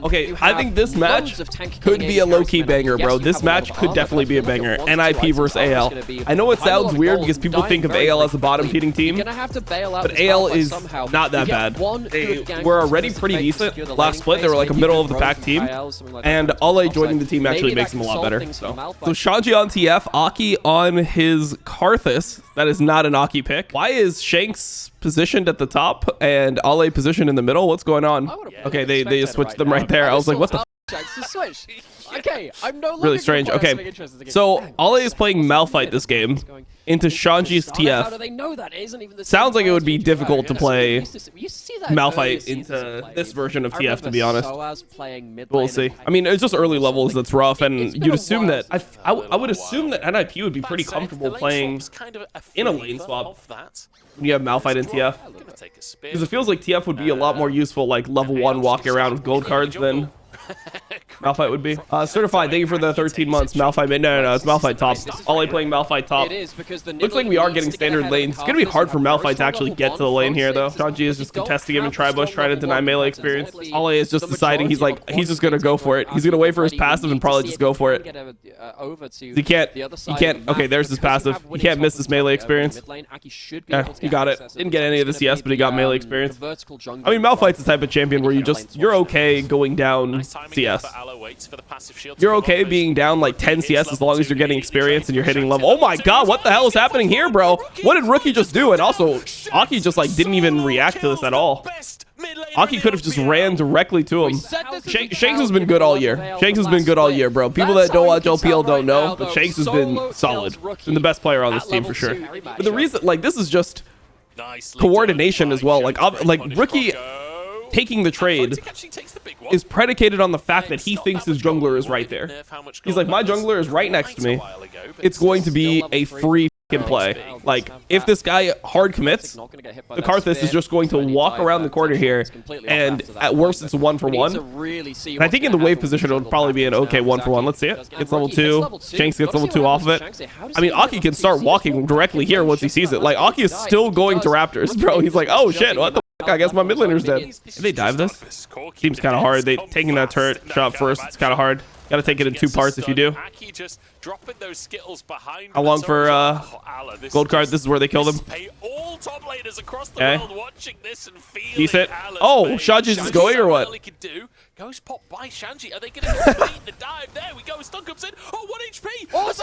Okay, I think this match could be a low-key banger, bro. This match could definitely be a banger. NIP versus AL. I know it sounds weird because people think of AL as a bottom-feeding team, but AL is not that bad. They were already pretty decent last split. They were like a middle-of-the-pack team, and Ale joining the team actually makes them a lot better. So Shanji on TF, Aki on his kha'zix. That is not an Aki pick. Why is Shanks positioned at the top and Ale positioned in the middle? What's going on? Okay, they just switched them right there. I was like, what the switch. Okay, I'm no longer really strange. Okay, so Ale is playing Malphite this game into Shanji's TF. Sounds like it would be difficult to play Malphite into this version of TF, to be honest. We'll see. I mean, it's just early levels that's rough, and you'd assume that I would assume that NIP would be pretty comfortable playing in a lane swap when you have Malphite in TF, because it feels like TF would be a lot more useful, like level 1 walking around with gold cards than Malphite would be. Certified, thank you for the 13 months. Malphite mid. No, it's Malphite top. Ale playing Malphite top. Looks like we are getting standard lanes. It's gonna be hard for Malphite to actually get to the lane here, though. Shanji is just contesting him in Tribush, trying to deny melee experience. Ale is just deciding he's just gonna go for it. He's gonna wait for his passive and probably just go for it. He can't. Okay, there's his passive. He can't miss this melee experience. Yeah, he got it. Didn't get any of the CS, but he got melee experience. I mean, Malphite's the type of champion where you're okay going down CS. You're okay being down like 10 CS as long as you're getting experience and you're hitting level. Oh my god, what the hell is happening here, bro? What did Rookie just do? And also, Aki just like didn't even react to this at all. Aki could have just ran directly to him. Shanks has been good all year. Shanks has been good all year, bro. People that don't watch LPL don't know, but Shanks has been solid. Been the best player on this team for sure. But the reason, like, this is just coordination as well. Like Rookie taking the trade is predicated on the fact that he thinks his jungler is right there. He's like, my jungler is right next to me. It's going to be a free play. Like, if this guy hard commits, the kha'zix is just going to walk around the corner here, and at worst it's a 1-for-1. And I think in the wave position it would probably be an okay 1-for-1. Let's see it. Gets level 2. Shanks gets level 2 off of it. I mean, Aki can start walking directly here once he sees it. Like, Aki is still going to Raptors, bro. He's like, oh shit, what the I guess my mid laner's dead. Did they dive this? Seems kind of hard. They taking that turret shot first. It's kind of hard. Gotta take it in 2 parts if you do. How long for gold card? This is where they killed him. Okay. Decent. Oh, Shanji's just going or what? Ghost pop by Shanji. Are they going to complete the dive? There we go. Stun comes in. Oh, 1 HP. Oh, it's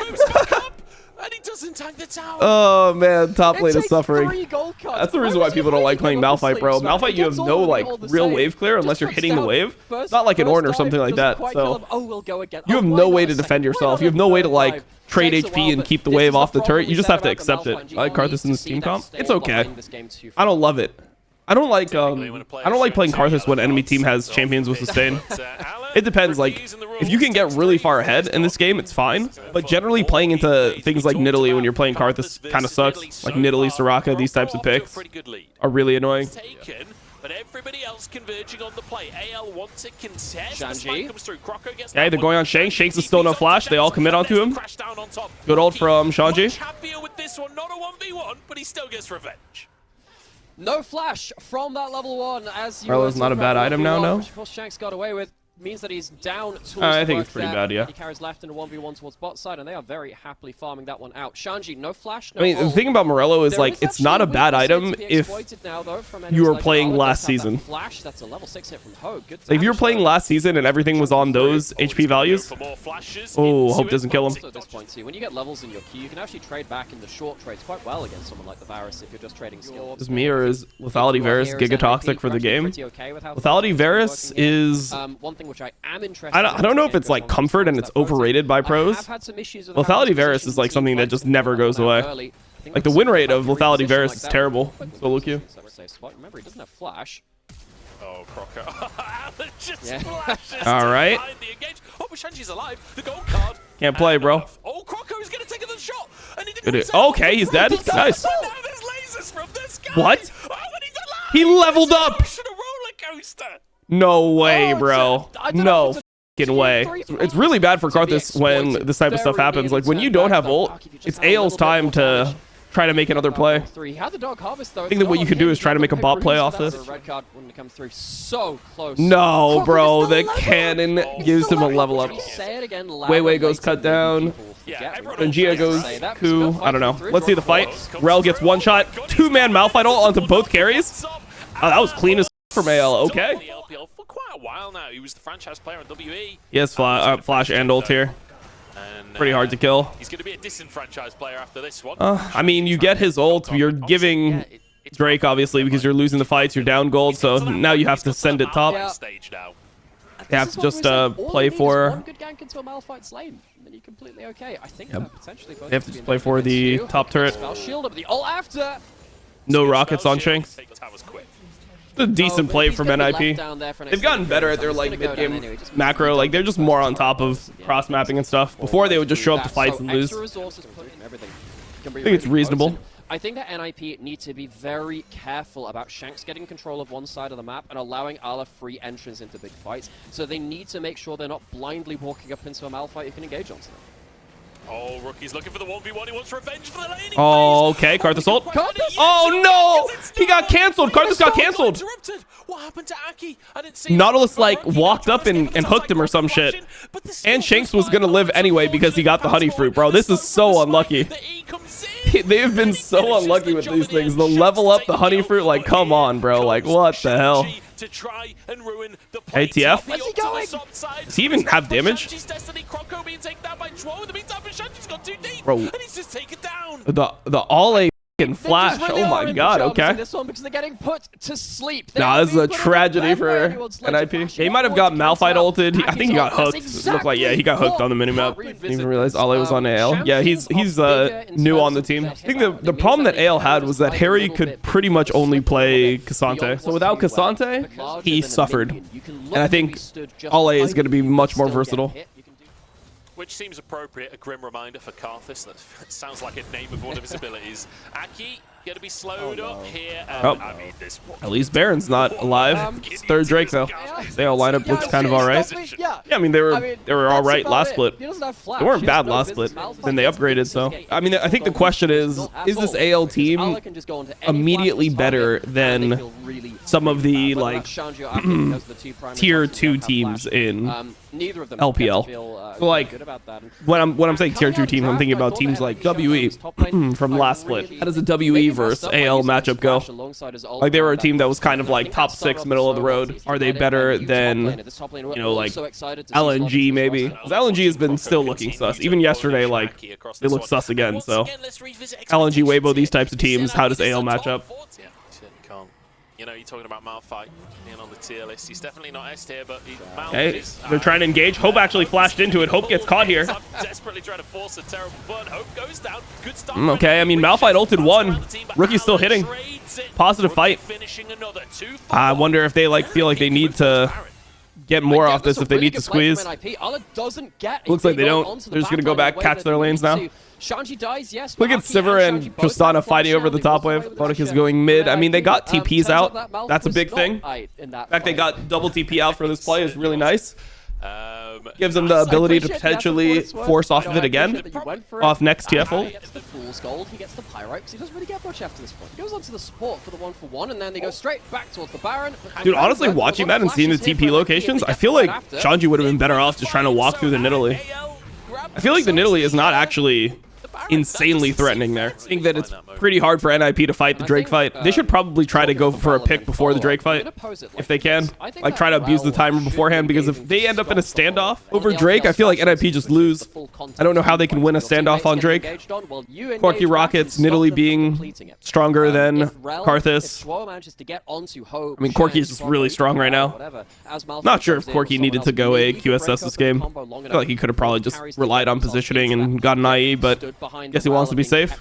moves back up. And he doesn't tank the tower. Oh man, top lane is suffering. That's the reason why people don't like playing Malphite, bro. Malphite, you have no like real wave clear unless you're hitting the wave. It's not like an Ornn or something like that. So you have no way to defend yourself. You have no way to like trade HP and keep the wave off the turret. You just have to accept it. I like kha'zix in this team comp. It's okay. I don't love it. I don't like playing kha'zix when enemy team has champions with sustain. It depends. Like, if you can get really far ahead in this game, it's fine. But generally, playing into things like Nidalee when you're playing kha'zix kind of sucks. Like Nidalee, Soraka, these types of picks are really annoying. But everybody else converging on the play. AL wants to contest. The spike comes through. Croco gets they're going on Shanks. Shanks is still no flash. They all commit onto him. Good ult from Shanji. Happier with this one. Not a 1v1, but he still gets revenge. No flash from that level 1 as you Marlowe's not a bad item now, no? Which of course Shanks got away with. Means that he's down towards I think it's pretty bad, yeah. He carries left in a 1v1 towards bot side, and they are very happily farming that one out. Shanji, no flash, no I mean, the thing about Morello is, like, it's not a bad item if you were playing last season. Flash, that's a level 6 hit from Hogue. Good if you were playing last season and everything was on those HP values, oh, Hope doesn't kill him. At this point, too, when you get levels in your queue, you can actually trade back in the short trades quite well against someone like the Varus if you're just trading skill. Is me or is Lethality Varus Giga Toxic for the game? Lethality Varus is one thing which I am interested. I don't know if it's like comfort and it's overrated by pros. Lethality Varus is like something that just never goes away. Like the win rate of Lethality Varus is terrible. Solo queue. Remember, he doesn't have flash. Oh, Croco. Just all right. Oh, but Shanji's alive. The gold card. Can't play, bro. Oh, Croco's gonna take the shot. And he okay, he's dead. Nice. Now there's lasers from this guy. What? Oh, and he's alive. He leveled up. Roller coaster. No way, bro. No fucking way. It's really bad for kha'zix when this type of stuff happens. Like when you don't have ult, it's AL's time to try to make another play. He had the dog harvest, though. I think that what you could do is try to make a bot play off this. Red card wouldn't come through so close. No, bro, the cannon gives him a level up. Wei goes cut down. And Gia goes coup. I don't know. Let's see the fight. Rel gets one shot. Two-man Malphite ult onto both carries. Oh, that was clean as from AL. Okay. For quite a while now, he was the franchise player on WE. He has flash and ult here. Pretty hard to kill. He's going to be a disenfranchised player after this one. I mean, you get his ult. You're giving Drake, obviously, because you're losing the fights. You're down gold, so now you have to send it top. They have to just play for... One good gank into a Malphite's lane, and then you're completely okay. I think potentially they have to just play for the top turret. Shield up the ult after. No rockets on Shanks. A decent play from NIP. They've gotten better at their like mid-game macro. Like they're just more on top of cross mapping and stuff. Before they would just show up to fights and lose. I think it's reasonable. I think that NIP need to be very careful about Shanks getting control of one side of the map and allowing Ala free entrance into big fights. So they need to make sure they're not blindly walking up into a Malphite who can engage onto them. Oh, Rookie's looking for the 1v1. He wants revenge for the laning. Oh, okay. Karthus ult. Oh, no. He got canceled. Karthus got canceled. What happened to Aki? I didn't see Nautilus, like, walked up and hooked him or some shit. And Shanks was going to live anyway because he got the honey fruit, bro. This is so unlucky. They've been so unlucky with these things. The level up the honey fruit, like, come on, bro. Like, what the hell? To try and ruin the ATF? Does he even have damage? Bro, the all A flash. Oh my god, okay. This one because they're getting put to sleep. Nah, this is a tragedy for NIP. Yeah, he might have got Malphite ulted. I think he got hooked. It looked like, yeah, he got hooked on the minimap. Didn't even realize Ale was on AL. Yeah, he's new on the team. I think the problem that AL had was that Harry could pretty much only play K'Sante. So without K'Sante, he suffered. And I think Ale is going to be much more versatile. Which seems appropriate, a grim reminder for Karthus. That sounds like a name of one of his abilities. Aki, gonna be slowed up here. I mean, this at least Baron's not alive. It's third Drake though. They all lineup looks kind of alright. Yeah, I mean they were alright last split. They weren't bad last split. Then they upgraded. So I mean, I think the question is this AL team immediately better than some of the like tier 2 teams in LPL? So like when I'm saying tier 2 teams, I'm thinking about teams like WE from last split. How does the WE versus AL matchup go? Like they were a team that was kind of like top 6, middle of the road. Are they better than, you know, like LNG maybe? Because LNG has been still looking sus. Even yesterday, like they look sus again. So LNG, Weibo, these types of teams. How does AL match up? You know, you're talking about Malphite being on the tier list. He's definitely not S tier, but okay, they're trying to engage. Hope actually flashed into it. Hope gets caught here. Desperately trying to force a terrible burn. Hope goes down. Good start. Okay, I mean, Malphite ulted one. Rookie's still hitting. Positive fight. I wonder if they like feel like they need to get more off this if they need to squeeze. Looks like they don't. They're just going to go back, catch their lanes now. Shanji dies, yes. Look at Sivir and Tristana fighting over the top wave. Botic is going mid. I mean, they got TPs out. That's a big thing. In fact, they got double TP out for this play is really nice. Gives them the ability to potentially force off of it again. Off next TF. He gets the Fool's Gold, he gets the Pyro, because he doesn't really get much after this point. He goes on to the support for the 1-for-1, and then they go straight back towards the Baron. Dude, honestly, watching that and seeing the TP locations, I feel like Shanji would have been better off just trying to walk through the Nidalee. I feel like the Nidalee is not actually insanely threatening there. I think that it's pretty hard for NIP to fight the Drake fight. They should probably try to go for a pick before the Drake fight, if they can. Like, try to abuse the timer beforehand, because if they end up in a standoff over Drake, I feel like NIP just lose. I don't know how they can win a standoff on Drake. Corki Rockets, Nidalee being stronger than Karthus. I mean, Corki is just really strong right now. Not sure if Corki needed to go a QSS this game. I feel like he could have probably just relied on positioning and gotten IE, but guess he wants to be safe.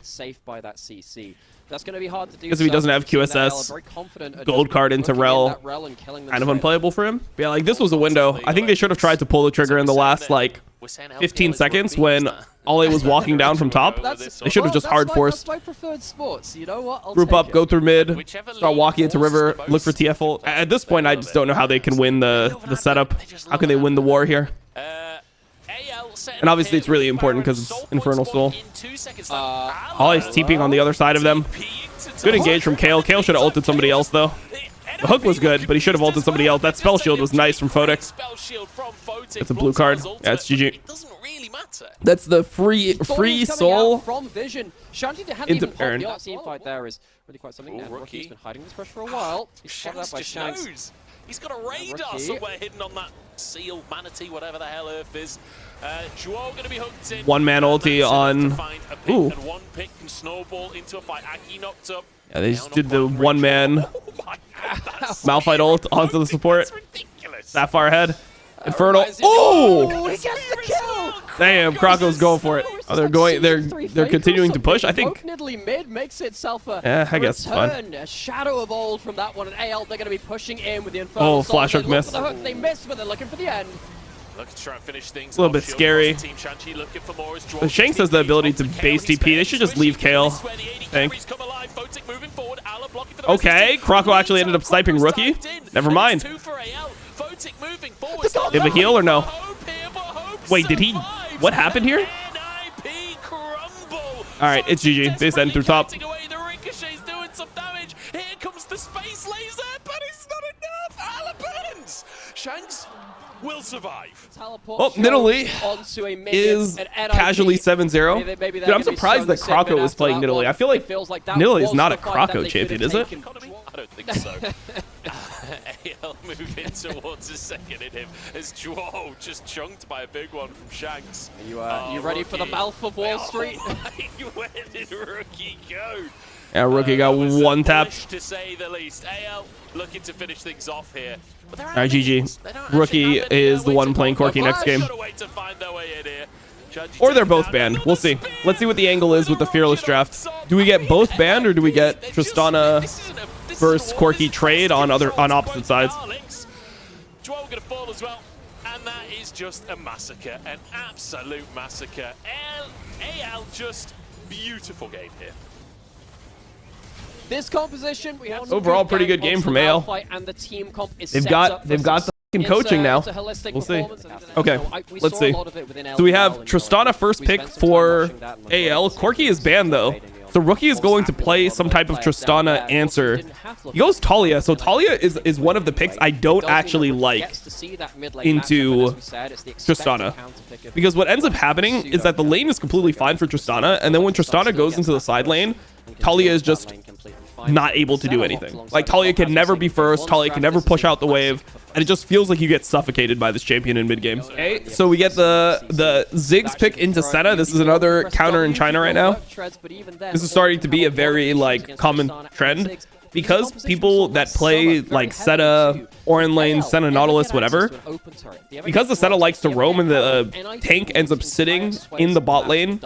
That's going to be hard to do. Because if he doesn't have QSS, gold card into Rel, kind of unplayable for him. But yeah, like this was a window. I think they should have tried to pull the trigger in the last like 15 seconds when Ale was walking down from top. They should have just hard forced. Group up, go through mid, start walking into river, look for TF ult. At this point, I just don't know how they can win the setup. How can they win the war here? AL And obviously it's really important because it's Infernal Soul. Ollie's TPing on the other side of them. Good engage from Kale. Kale should have ulted somebody else, though. The hook was good, but he should have ulted somebody else. That spell shield was nice from Photic. It's a blue card. Yeah, it's GG. That's the free soul from Vision. Shanty hadn't into even Baron. the team fight there is really quite something. And Rookie's been hiding this pressure for a while. He's spotted up by Shanks. He's got a radar somewhere hidden on that seal, manatee, whatever the hell Earth is. Juo going to be hooked in. One man ulti on. Ooh. And one pick can snowball into a fight. Aki knocked up. Yeah, they just did the one man Malphite ult onto the support. That far ahead. Infernal. Oh! He gets the kill! Damn, Krako's going for it. Oh, they're continuing to push. I think. Mid makes itself a yeah, I guess it's fine. A shadow of old from that one, and AL they're going to be pushing in with the Infernal. Oh, flash hook miss. The hook, they missed, but they're looking for the end. Looking to try and finish things. A little bit scary. The Shanks has the ability to base TP. They should just leave Kale. Okay, Krako actually ended up sniping Rookie. Never mind. They have a heal or no? Wait, did he? What happened here? All right, it's GG. They send through top. Here comes the space laser, but it's not enough. Alabans! Shanks will survive. Oh, Nidalee is casually 7-0. Dude, I'm surprised that Krako is playing Nidalee. I feel like Nidalee is not a Krako champion, is it? I don't think so. AL moving towards a second in him as Juo just chunked by a big one from Shanks. Are you ready for the mouth of Wall Street? Where did Rookie go? Yeah, Rookie got one tap. To say the least. AL looking to finish things off here. All right, GG. Rookie is the one playing Corki next game. Or they're both banned. We'll see. Let's see what the angle is with the Fearless draft. Do we get both banned, or do we get Tristana versus Corki trade on opposite sides? Juo gonna fall as well, and that is just a massacre, an absolute massacre. AL just beautiful game here. This composition, we have overall pretty good game from AL. And the team comp is they've got the fucking coaching now. We'll see. Okay, let's see. So we have Tristana first pick for AL. Corki is banned though. So Rookie is going to play some type of Tristana answer. He goes Talia. So Talia is one of the picks I don't actually like into Tristana. Because what ends up happening is that the lane is completely fine for Tristana, and then when Tristana goes into the side lane, Talia is just not able to do anything. Like, Talia can never be first, Talia can never push out the wave, and it just feels like you get suffocated by this champion in mid-game. Okay, so we get the Ziggs pick into Senna. This is another counter in China right now. This is starting to be a very, like, common trend. Because people that play like Senna, Orin Lane, Senna Nautilus, whatever, because the Senna likes to roam and the tank ends up sitting in the bot lane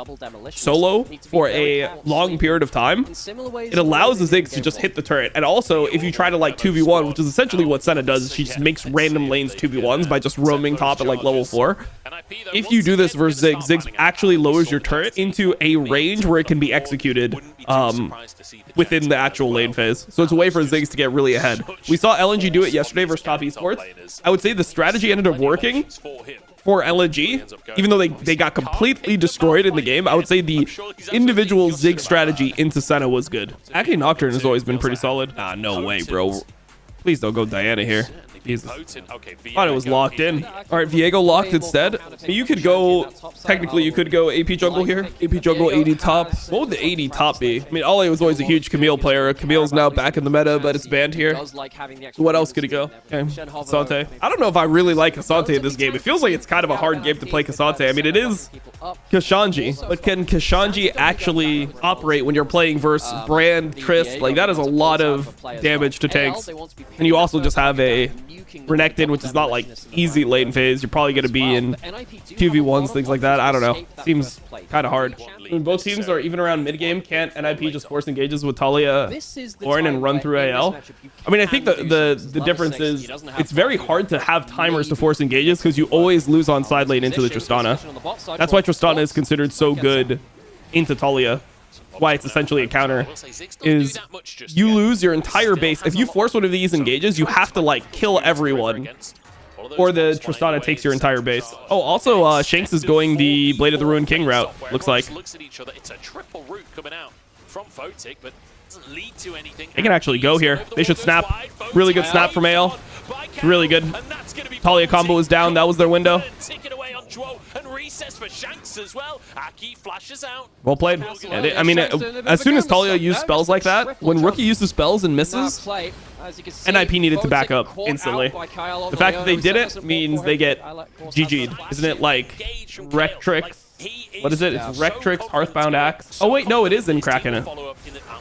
solo for a long period of time, it allows the Ziggs to just hit the turret. And also, if you try to like 2v1, which is essentially what Senna does, she just makes random lanes 2v1s by just roaming top at like level 4. If you do this versus Ziggs, Ziggs actually lowers your turret into a range where it can be executed within the actual lane phase. So it's a way for Ziggs to get really ahead. We saw LNG do it yesterday versus Top Esports. I would say the strategy ended up working for LNG, even though they got completely destroyed in the game. I would say the individual Ziggs strategy into Senna was good. Actually, Nocturne has always been pretty solid. Ah, no way, bro. Please don't go Diana here. Jesus. Thought it was locked in. All right, Viego locked instead. You could go, technically you could go AP jungle here. AP jungle 80 top. What would the 80 top be? I mean, Ollie was always a huge Camille player. Camille's now back in the meta, but it's banned here. What else could it go? Okay, Asante. I don't know if I really like Asante in this game. It feels like it's kind of a hard game to play Asante. I mean, it is Kha'Zix, but can Kha'Zix actually operate when you're playing versus Brand, Trist? Like, that is a lot of damage to tanks. And you also just have a Renekton, which is not like easy lane phase. You're probably going to be in 2v1s, things like that. I don't know. Seems kind of hard. When both teams are even around mid game, can't NIP just force engages with Talia Lauren and run through AL? I mean, I think the difference is it's very hard to have timers to force engages because you always lose on side lane into the Tristana. That's why Tristana is considered so good into Talia. Why it's essentially a counter is you lose your entire base. If you force one of these engages, you have to like kill everyone or the Tristana takes your entire base. Oh, also, Shanks is going the Blade of the Ruined King route, looks like. Looks at each other. It's a triple route coming out from Photic, but doesn't lead to anything. They can actually go here. They should snap. Really good snap from AL. Really good. Talia combo was down. That was their window. Well played. Yeah, I mean, as soon as Talia used spells like that, when Rookie uses spells and misses, NIP needed to back up instantly. The fact that they did it means they get GG'd. Isn't it like Rectrix? What is it? It's Rectrix, Hearthbound Axe. Oh wait, no, it is in Kraken.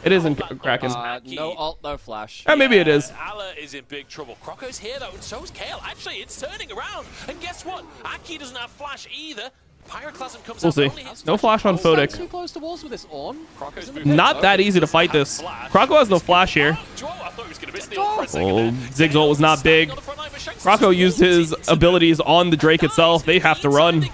It is in Kraken. No ult, no flash. Maybe it is. Ala is in big trouble. Croco's here though, and so is Kale. Actually, it's turning around. And guess what? Aki doesn't have flash either. Pyroclasm comes we'll see. No flash on Photic. Too close to walls with this on. Not that easy to fight this. Croco has no flash here. Oh, Zig's ult was not big. Croco used his abilities on the Drake itself. They have to run.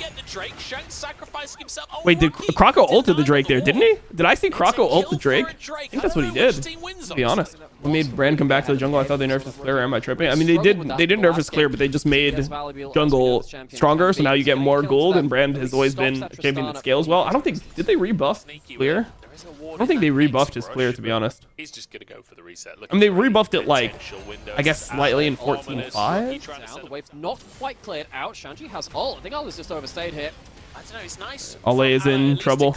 Wait, did Croco ulted the Drake there, didn't he? Did I see Croco ult the Drake? I think that's what he did, to be honest. We made Brand come back to the jungle. I thought they nerfed his clear. Am I tripping? I mean, they didn't nerf his clear, but they just made jungle stronger, so now you get more gold, and Brand has always been a champion that scales well. I don't think... Did they rebuff clear? I don't think they rebuffed his clear, to be honest. He's just gonna go for the reset. I mean, they rebuffed it, like, I guess slightly in 14.5. The wave's not quite cleared out. Shanji has ult. I think Ala's just overstayed here. I don't know, it's nice. Ale is in trouble.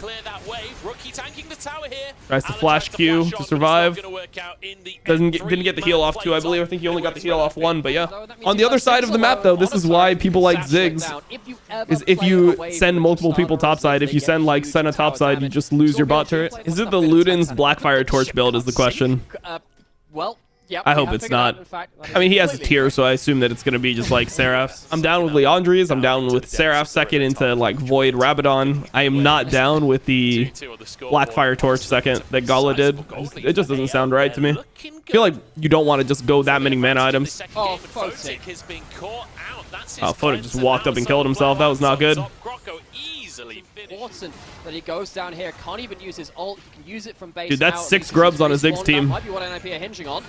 Tries to flash Q to survive. Didn't get the heal off 2, I believe. I think he only got the heal off 1, but yeah. On the other side of the map, though, this is why people like Ziggs. Is if you send multiple people topside, if you send like Senna topside, you just lose your bot turret. Is it the Luden's Blackfire Torch build is the question? Well, yep, I hope it's not. I mean, he has a tier, so I assume that it's going to be just like Seraph's. I'm down with Leandri's. I'm down with Seraph second into like Void Rabadon. I am not down with the Blackfire Torch second that Gala did. It just doesn't sound right to me. I feel like you don't want to just go that many mana items. Oh, Photic. Oh, Photic just walked up and killed himself. That was not good. Important that he goes down here. Can't even use his ult. He can use it from base. Dude, that's 6 grubs on a Ziggs team. Might be what NIP are hinging on.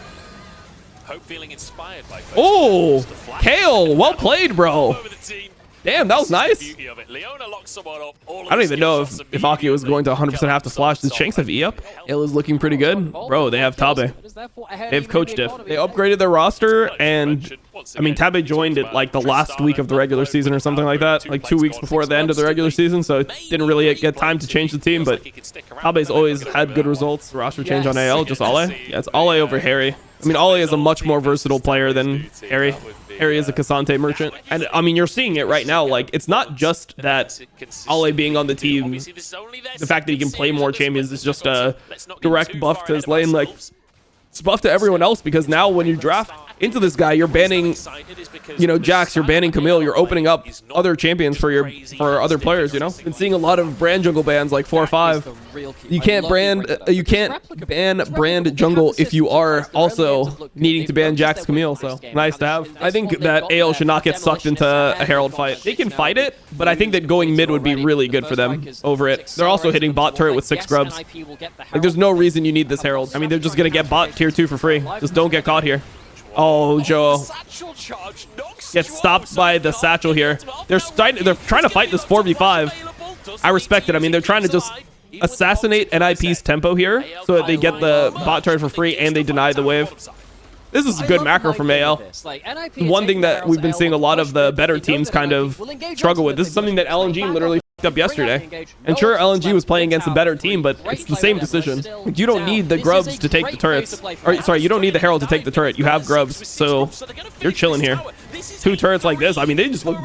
Hope feeling inspired by oh, Kale, well played, bro. Damn, that was nice. I don't even know if Aki was going to 100% have to flash. Does Shanks have E up? Ale is looking pretty good. Bro, they have Tabe. They have Coach Diff. They upgraded their roster, and I mean, Tabe joined it like the last week of the regular season or something like that, like 2 weeks before the end of the regular season, so didn't really get time to change the team, but Tabe's always had good results. Roster change on AL, just Ale? Yeah, it's Ale over Harry. I mean, Ale is a much more versatile player than Harry. Harry is a Cassante merchant. And, I mean, you're seeing it right now. Like, it's not just that Ale being on the team, the fact that he can play more champions is just a direct buff to his lane. Like, it's buff to everyone else, because now when you draft into this guy, you're banning, you know, Jax, you're banning Camille, you're opening up other champions for other players, you know? Been seeing a lot of brand jungle bans, like 4 or 5. You can't ban brand jungle if you are also needing to ban Jax Camille, so nice to have. I think that AL should not get sucked into a Herald fight. They can fight it, but I think that going mid would be really good for them over it. They're also hitting bot turret with 6 grubs. Like, there's no reason you need this Herald. I mean, they're just gonna get bot tier 2 for free. Just don't get caught here. Oh, Joe gets stopped by the satchel here. They're trying to fight this 4v5. I respect it. I mean, they're trying to just assassinate NIP's tempo here so that they get the bot turret for free and they deny the wave. This is a good macro from AL. One thing that we've been seeing a lot of the better teams kind of struggle with. This is something that LNG literally up yesterday. And sure, LNG was playing against a better team, but it's the same decision. You don't need the grubs to take the turrets. Or, sorry, you don't need the Herald to take the turret. You have grubs, so you're chilling here. 2 turrets like this, I mean, they just look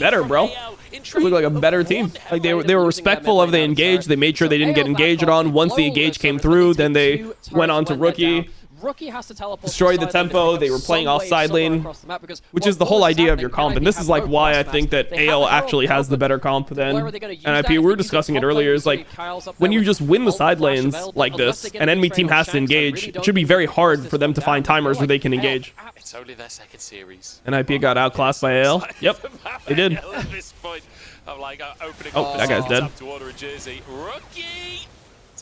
better, bro. They look like a better team. Like, they were respectful of the engage. They made sure they didn't get engaged on. Once the engage came through, then they went on to Rookie. Rookie has to teleport, destroy the tempo. They were playing off side lane, which is the whole idea of your comp. And this is like why I think that AL actually has the better comp than NIP. We were discussing it earlier. Is like when you just win the side lanes like this, an enemy team has to engage. It should be very hard for them to find timers where they can engage. It's only their second series. NIP got outclassed by AL. Yep, they did. Oh, that guy's dead.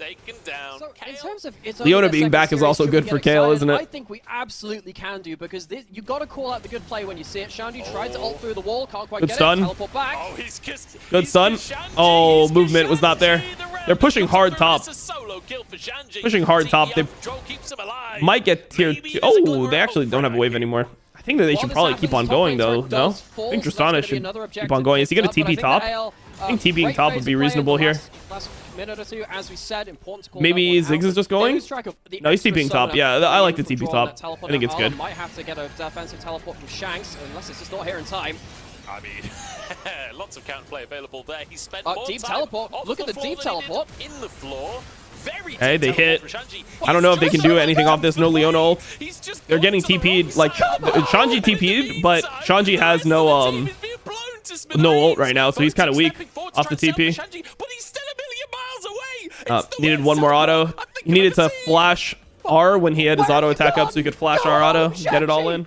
taken down. So in terms of Leona being back is also good for Kale, isn't it? I think we absolutely can do, because you got to call out the good play when you see it. Shandy tried to ult through the wall, can't quite Good get stun. it. Teleport back. Oh, he's kissed. Good stun. Oh, movement was not there. They're pushing hard top. Pushing hard top. They might get tier 2. Oh, they actually don't have a wave anymore. I think that they should probably keep on going, though. No? I think Tristana should keep on going. Is he going to TP top? I think TPing top would be reasonable here. Maybe Ziggs is just going? No, he's TPing top. Yeah, I like the TP top. I think it's good. Might have to get a defensive teleport from Shanks, unless it's just not here in time. I mean, lots of counterplay available there. He spent more deep time teleport. Look at the deep teleport in the floor. Very hey, they hit. I don't know if they can do anything off this. No Leona ult. They're getting TP'd. Like, Shanji TP'd, but Shanji has no ult right now, so he's kind of weak off the TP. Needed one more auto. He needed to flash R when he had his auto attack up, so he could flash R auto, get it all in.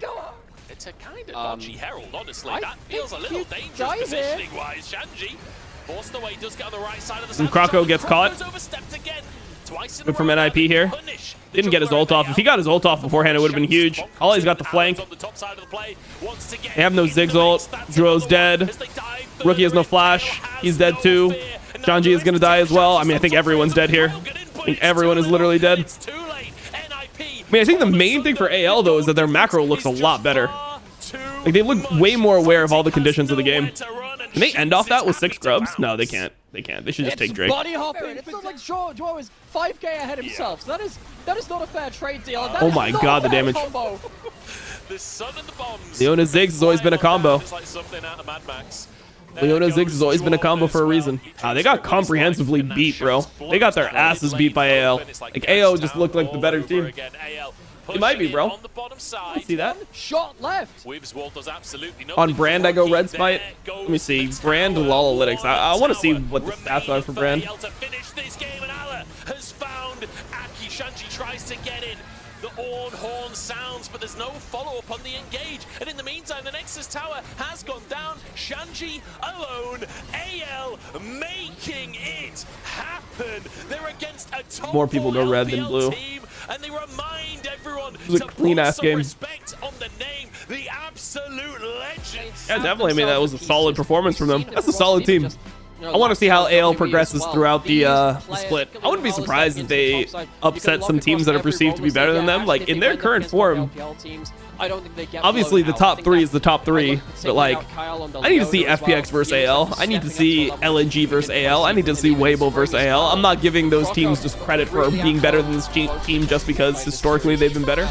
It's a kind of dodgy herald, honestly. That feels a little dangerous positioning-wise. Shanji forced the way, does get on the right side of the And Krako gets caught. Good from NIP here. Didn't get his ult off. If he got his ult off beforehand, it would have been huge. Ollie's got the flank. They have no Ziggs ult. Dro's dead. Rookie has no flash. He's dead too. Shanji is going to die as well. I mean, I think everyone's dead here. I think everyone is literally dead. I mean, I think the main thing for AL, though, is that their macro looks a lot better. Like, they look way more aware of all the conditions of the game. Can they end off that with 6 grubs? No, they can't. They can't. They should just take Drake. Body hopping. It's not like Joe is 5k ahead himself. So that is not a fair trade deal. Oh my god, the damage. The sun and the bombs. Leona Ziggs has always been a combo. Leona Ziggs has always been a combo for a reason. They got comprehensively beat, bro. They got their asses beat by AL. Like, AO just looked like the better team. It might be, bro. See that? Shot left. On Brand, I go red smite. Let me see. Brand Lolalytics. I want to see what the stats are for Brand. Shanji tries to get in. The horn sounds, but there's no follow-up on the engage. And in the meantime, the Nexus Tower has gone down. Shanji alone. AL making it happen. They're against a top more people go red than blue. Team, and they remind everyone it was a clean-ass game. Respect on the name, the absolute legends. Yeah, definitely. I mean, that was a solid performance from them. That's a solid team. I want to see how AL progresses throughout the split. I wouldn't be surprised if they upset some teams that are perceived to be better than them. Like, in their current form, obviously the top 3 is the top 3, but like, I need to see FPX versus AL. I need to see LNG versus AL. I need to see Weibo versus AL. I'm not giving those teams just credit for being better than this team just because historically they've been better.